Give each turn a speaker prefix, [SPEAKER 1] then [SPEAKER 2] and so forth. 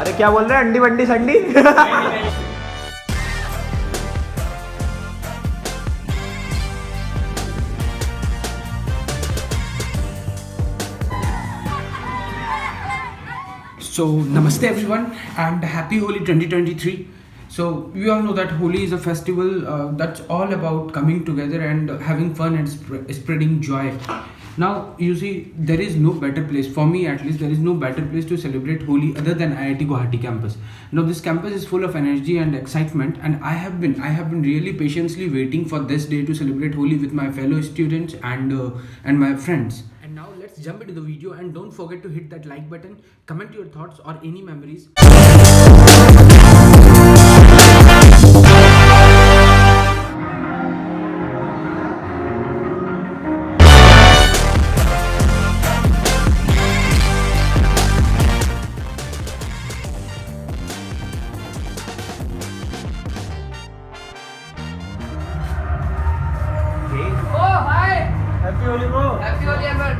[SPEAKER 1] अरे क्या बोल रहे हैं, अंडी बंडी sundry?
[SPEAKER 2] So namaste everyone and happy Holi 2023. So we all know that Holi is a festival that's all about coming together and having fun and spreading joy. Now you see, there is no better place, for me at least, there is no better place to celebrate Holi other than IIT Guwahati campus. Now this campus is full of energy and excitement, and I have been really patiently waiting for this day to celebrate Holi with my fellow students and my friends. And now let's jump into the video, and don't forget to hit that like button, comment your thoughts or any memories.
[SPEAKER 3] Oh, hi!
[SPEAKER 1] Happy Holi bro.
[SPEAKER 3] Happy Holi, Amber.